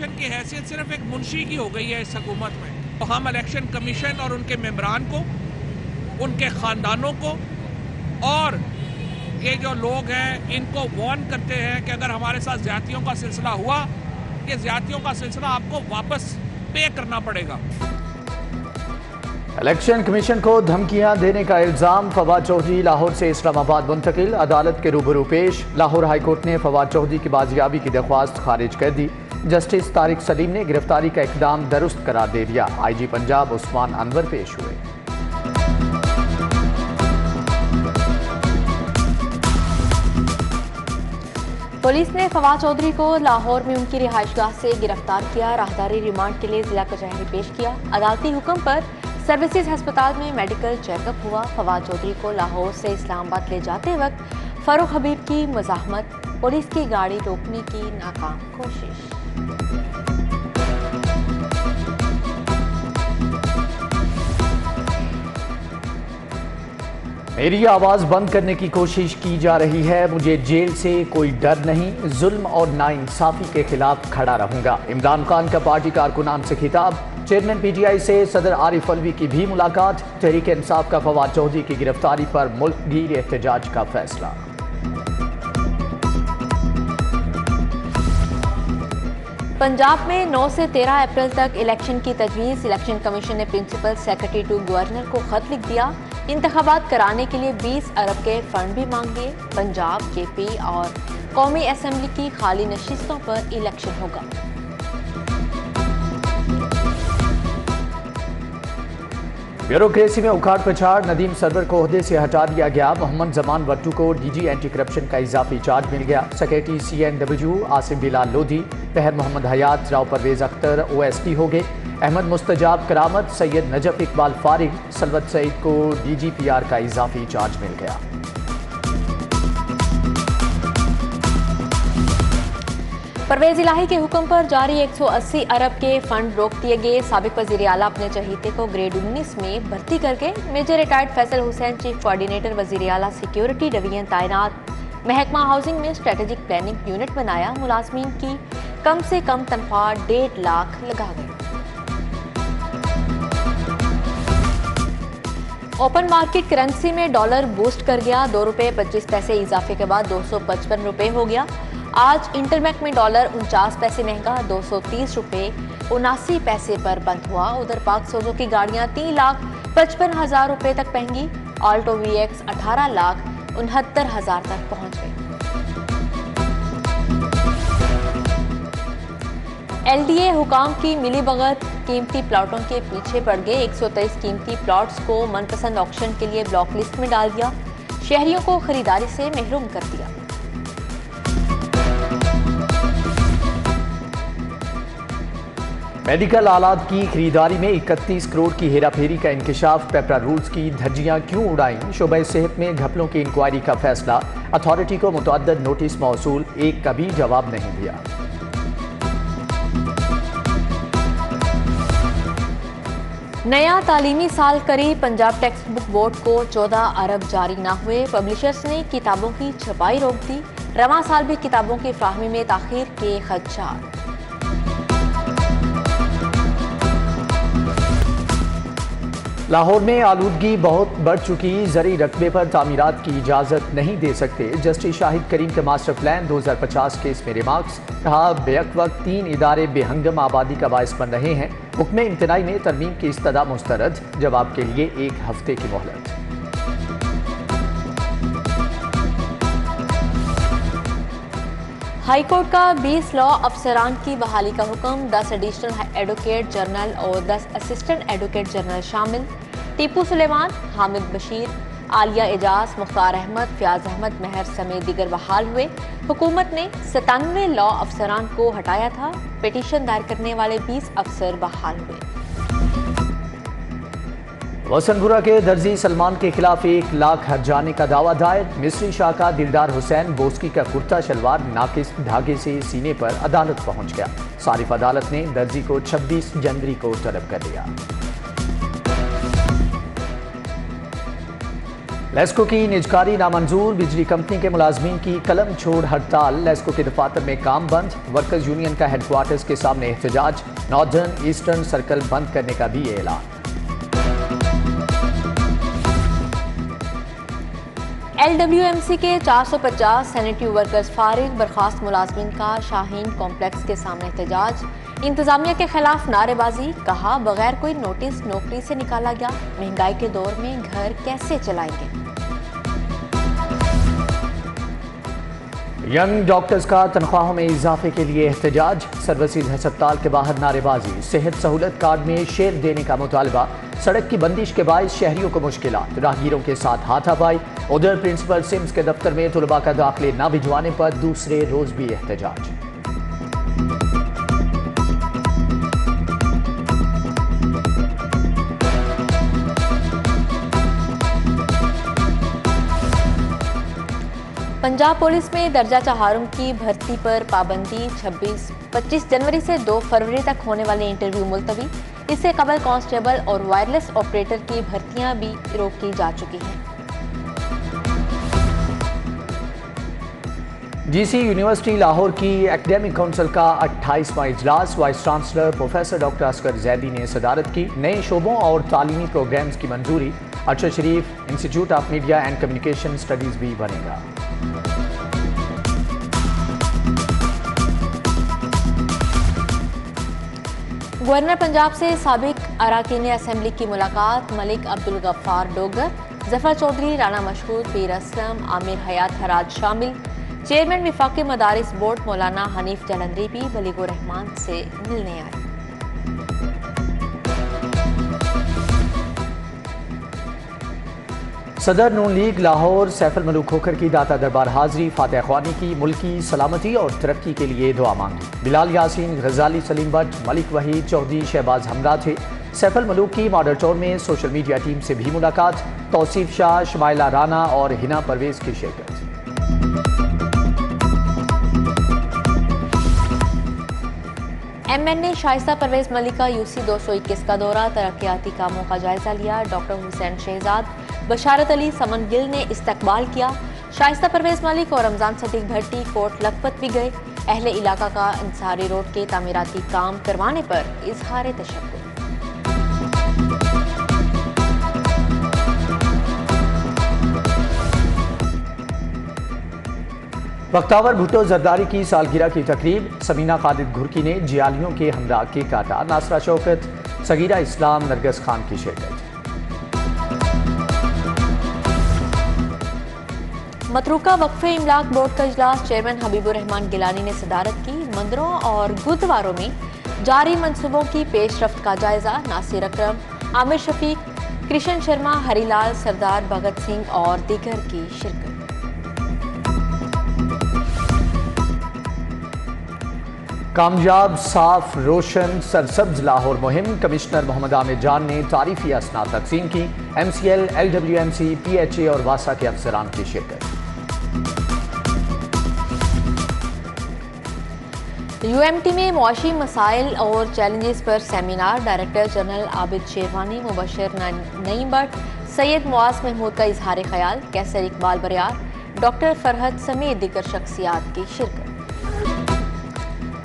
Election की हैसियत सिर्फ एक मुंशी की हो गई है इस हुकूमत में। तो हम इलेक्शन कमीशन और उनके मेंबरान को, उनके ख़ानदानों को और ये जो लोग हैं इनको वार्न करते हैं कि अगर हमारे साथ ज़्यादतियों का सिलसिला हुआ, ये ज़्यादतियों का सिलसिला आपको वापस पे करना पड़ेगा। इलेक्शन कमीशन को धमकियां देने का इल्जाम, फवाद चौधरी लाहौर से इस्लामाबाद मुंतकिल, अदालत के रूबरू पेश। लाहौर हाईकोर्ट ने फवाद चौधरी की बाजियाबी की दरख्वास्त खारिज कर दी। जस्टिस तारिक सलीम ने गिरफ्तारी का इकदाम दुरुस्त करार दे दिया। IG पंजाब उस्मान अनवर पेश हुए। पुलिस ने फवाद चौधरी को लाहौर में उनकी रिहाइशगाह से गिरफ्तार किया। राहदारी रिमांड के लिए जिला कचहरी पेश किया। अदालती हुक्म पर सर्विसेज अस्पताल में मेडिकल चेकअप हुआ। फवाद चौधरी को लाहौर से इस्लामाबाद ले जाते वक्त फरूख हबीब की मज़ाहमत, पुलिस की गाड़ी रोकने की नाकाम कोशिश। मेरी आवाज़ बंद करने की कोशिश की जा रही है, मुझे जेल से कोई डर नहीं, जुल्म और नाइंसाफ़ी के खिलाफ खड़ा रहूंगा। इमरान खान का पार्टी कारकुनान से खिताब। चेयरमैन PTI से सदर आरिफ अलवी की भी मुलाकात। तहरीक इंसाफ का फवाद चौधरी की गिरफ्तारी पर मुल्कगीर एहतजाज का फैसला। पंजाब में 9 से 13 अप्रैल तक इलेक्शन की तजवीज़। इलेक्शन कमीशन ने प्रिंसिपल सेक्रेटरी टू गवर्नर को खत लिख दिया। इंतखाबात कराने के लिए 20 अरब के फंड भी मांग लिए। पंजाब, KP और कौमी असम्बली की खाली नशिस्तों पर इलेक्शन होगा। ब्यूरोक्रेसी में उखाड़ पछाड़, नदीम सरवर को ओहदे से हटा दिया गया। मोहम्मद जमान वट्टू को DG एंटी करप्शन का इजाफी चार्ज मिल गया। सेक्रेटरी CNW आसिम बिलाल लोधी, तहर मोहम्मद हयात, राव परवेज अख्तर OSP हो गए। अहमद मुस्तजाब करामत, सैयद नजफ इकबाल फारिग, सलवत सईद को DGPR का इजाफी चार्ज मिल गया। परवेज इलाही के हुक्म पर जारी 180 अरब के फंड रोक दिए गए। साबिक वजीर आला अपने चहीते को ग्रेड 19 में भर्ती करके major retired Faisal Hussain chief coordinator वजीर आला सिक्योरिटी डिवीजन तैनात। महकमा हाउसिंग में स्ट्रेटेजिक प्लानिंग यूनिट बनाया। मुलाजमीन की कम से कम तनख्वाह 1.5 लाख लगा गई। ओपन मार्केट करेंसी में डॉलर बूस्ट कर गया। 2 रुपये 25 पैसे इजाफे के बाद 255 रुपये हो गया। आज इंटरमैक में डॉलर 49 पैसे महंगा 230 रुपये 79 पैसे पर बंद हुआ। उधर पाक सोजो की गाड़ियां 3,55,000 रुपये तक महंगी। ऑल्टो VX 18,69,000 तक पहुंच गई। LDA हुकाम की मिलीभगत कीमती प्लॉटों के पीछे पड़ गए। 123 कीमती प्लॉट्स को मनपसंद ऑक्शन के लिए ब्लॉक लिस्ट में डाल दिया। शहरियों को खरीदारी से महरूम कर दिया। मेडिकल आलात की खरीदारी में 31 करोड़ की हेराफेरी का इंकशाफ। पेपरा रूल्स की धज्जियां क्यों उड़ाई, शोबे सेहत में घपलों की इंक्वायरी का फैसला। अथॉरिटी को मुतअद्दिद नोटिस मौसूल, एक का भी जवाब नहीं दिया। नया तालीमी साल करीब, पंजाब टेक्स्ट बुक बोर्ड को 14 अरब जारी न हुए। पब्लिशर्स ने किताबों की छपाई रोक दी। रवां साल भी किताबों की फ्राहमी में ताखीर के खदशात। लाहौर में आलूदगी बहुत बढ़ चुकी, ज़री रकबे पर तामीरात की इजाज़त नहीं दे सकते। जस्टिस शाहिद करीम के मास्टर प्लान 2050 केस में रिमार्क्स। कहा बेक वक्त 3 इदारे बेहंगम आबादी का बायस बन रहे हैं। हुक्म इम्तनाई में तरमीम की इस्तदा मुस्तरद, जवाब के लिए 1 हफ्ते की मोहलत। हाईकोर्ट का 20 लॉ अफसरान की बहाली का हुक्म। 10 एडिशनल एडवोकेट जनरल और 10 असिस्टेंट एडवोकेट जनरल शामिल। टीपू सुलेमान, हामिद बशीर, आलिया एजाज, मुख्तार अहमद, फयाज अहमद महर समेत दीगर बहाल हुए। हुकूमत ने 97 लॉ अफसरान को हटाया था। पिटीशन दायर करने वाले 20 अफसर बहाल हुए। वसनपुरा के दर्जी सलमान के खिलाफ 1 लाख हर्जाने का दावा दायर। मिस्री शाह का दिलदार हुसैन बोस्की का कुर्ता शलवार नाकिस धागे से सीने पर अदालत पहुंच गया। सारिफ अदालत ने दर्जी को 26 जनवरी को तलब कर लिया। लेस्को की निजकारी नामंजूर, बिजली कंपनी के मुलाजमीन की कलम छोड़ हड़ताल, लेस्को के दफातर में काम बंद, वर्कर्स यूनियन का हेडक्वार्टर्स के सामने एहतजाज, नॉर्दर्न ईस्टर्न सर्कल बंद करने का भी ऐलान। LWMC के 450 सैनिटरी वर्कर्स फारिग, बर्खास्त मुलाजमीन का शाहीन कॉम्प्लेक्स के सामने एहतजाज, इंतजामिया के खिलाफ नारेबाजी, कहा बगैर कोई नोटिस नौकरी से निकाला गया, महंगाई के दौर में घर कैसे चलाएंगे। यंग डॉक्टर्स का तनख्वाहों में इजाफे के लिए एहतजाज, सर्विसेज अस्पताल के बाहर नारेबाजी, सेहत सहूलत कार्ड में शेयर देने का मुतालबा, सड़क की बंदिश के बायस शहरियों को मुश्किलात, राहगीरों के साथ हाथापाई। उधर प्रिंसिपल सिम्स के दफ्तर में तुलबा का दाखिले न भिजवाने पर दूसरे रोज भी एहतजाज। पंजाब पुलिस में दर्जा चहारुम की भर्ती पर पाबंदी, 25 जनवरी से 2 फरवरी तक होने वाली इंटरव्यू मुलतवी। इससे कबल कांस्टेबल और वायरलेस ऑपरेटर की भर्तियां भी रोकी जा चुकी हैं। GC यूनिवर्सिटी लाहौर की एकेडमिक काउंसिल का 28वां इजलास, vice chancellor professor doctor Asghar Zaidi ने सदारत की। नए शोबों और तालीमी प्रोग्राम्स की मंजूरी, Arshad Sharif Institute of Media and Communication Studies भी बनेगा। गवर्नर पंजाब से साबिक अराकीन असेंबली की मुलाकात, मलिक अब्दुल गफ्फार डोगर, जफर चौधरी, राना मशहूद, पीर असलम, आमिर हयात हराज शामिल। चेयरमैन विफाकी मदारिस बोर्ड मौलाना हनीफ जलंधरी भी बलीगुर रहमान से मिलने आए। सदर नून लीग लाहौर सैफुल मलूक खोखर की दाता दरबार हाजिरी, फातह ख्वानी की, मुल्की सलामती और तरक्की के लिए दुआ मांगी। बिलाल यासीन, गजाली सलीम भट्ट, मलिक वहीद चौधरी, शहबाज हमरा थे। सैफुल मलूक की मॉडल टाउन में सोशल मीडिया टीम से भी मुलाकात, तौसीफ शाह, शमाइला राना और हिना परवेज की शिरकत। MN ने शाइस्ता परवेज मलिक का UC 221 का दौरा, तरक्याती कामों का जायजा लिया। डॉक्टर हुसैन शहजाद, बशारत अली, समन गिल ने इस्तकबाल किया। शाइस्ता परवेज मलिक और रमजान सदीक भट्टी कोट लखपत भी गए। अहले इलाका का अंसारी रोड के तामीराती काम करवाने पर इजहार तशक्कुर। बख्तावर भुट्टो जरदारी की सालगिरह की तकरीब, समीना खालिद घुरकी ने जियालियों के हमरा केक काटा। नासरा शौकत, सगीरा इस्लाम, नरगस खान की शिरकत। मतरूका वक्फे इमलाक बोर्ड का इजलास, चेयरमैन हबीबुर रहमान गिलानी ने सदारत की। मंदिरों और गुरुद्वारों में जारी मंसूबों की पेशरफ्त का जायजा, नासिर अकरम, आमिर शफीक, कृष्ण शर्मा, हरीलाल, सरदार भगत सिंह और दीगर की शिरकत। कामयाब, साफ, रोशन, सरसब्ज लाहौर मुहिम, कमिश्नर मोहम्मद आमिर जान ने तारीफी असनाद तकसीम की। MCL, LWMC, PHA और वासा के अफसरान की शिरकत। UMT में मुआशी मसाइल और चैलेंजेस पर seminar, director general Abid Sherwani, Mubashar Naeem Bhatt, Syed Muaz Mahmood का इजहार ख्याल, कैसर इकबाल बरियार, डॉक्टर फरहत समेत दीगर शख्सियात की शिरकत।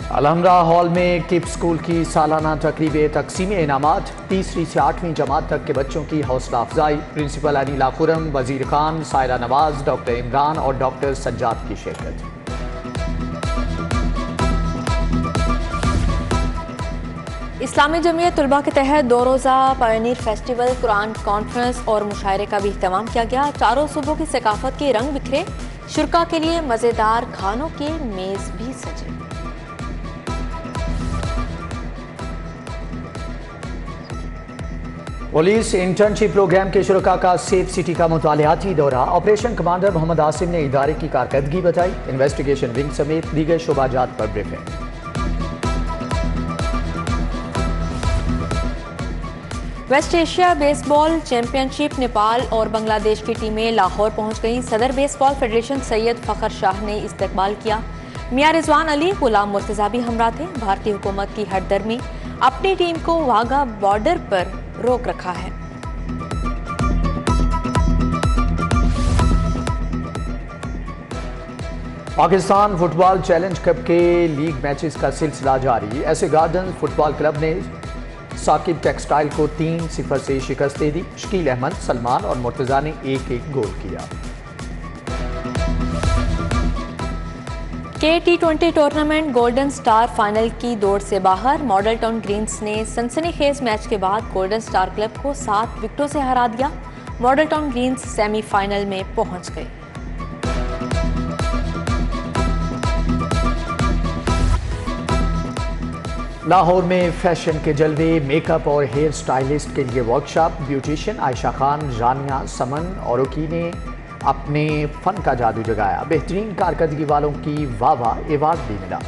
अलहमरा हॉल में किप स्कूल की सालाना तकरीब तकसीम इनामात, 3वीं से 8वीं जमात तक के बच्चों की हौसला अफजाई, प्रिंसिपल अनिला खुरम, वजीर खान, सायरा नवाज, डॉक्टर इमरान और डॉक्टर सज्जाद की शिरकत। इस्लामी जमीयत तुलबा के तहत 2 रोज़ा पायनीर फेस्टिवल, कुरान कॉन्फ्रेंस और मुशायरे का भी इख्तिताम किया गया। चारों सूबों की सकाफत के रंग बिखरे, शुरका के लिए मज़ेदार खानों के मेज़ भी सजे। पुलिस इंटर्नशिप प्रोग्राम के शुरका का सेफ सिटी का मुतालियाती दौरा, ऑपरेशन कमांडर मोहम्मद आसिम ने इदारे की कारकर्दगी बताई। इन्वेस्टिगेशन विंग समेत दीगर शोबाजात पर briefing. West Asia baseball championship Nepal और बांग्लादेश की टीमें लाहौर पहुंच गईं। सदर बेसबॉल फेडरेशन सैयद फखर शाह ने इस्तकबाल किया। मियां रिजवान अली, गुलाम मुर्तजा भी हमरा थे। भारतीय हुकूमत की हरदर्मी, अपनी टीम को वाघा बॉर्डर पर रोक रखा है। पाकिस्तान फुटबॉल चैलेंज कप के लीग मैचेस का सिलसिला जारी। ऐसे गार्डन फुटबॉल क्लब ने साकिब टेक्सटाइल को 3-0 से शिकस्त दे दी। शकील अहमद, सलमान और मुर्तजा ने एक एक गोल किया। के T20 tournament golden star final की दौड़ से बाहर। मॉडल टाउन ग्रीन्स ने सनसनीखेज मैच के बाद गोल्डन स्टार क्लब को 7 विकेटों से हरा दिया। मॉडल टाउन ग्रीन्स सेमीफाइनल में पहुंच गए। लाहौर में फैशन के जलवे, मेकअप और हेयर स्टाइलिस्ट के लिए वर्कशॉप। ब्यूटिशियन आयशा खान, रानिया, समन और ओकी ने अपने फन का जादू जगाया। बेहतरीन कारकर्दगी वालों की वाह वाह अवार्ड भी मिला।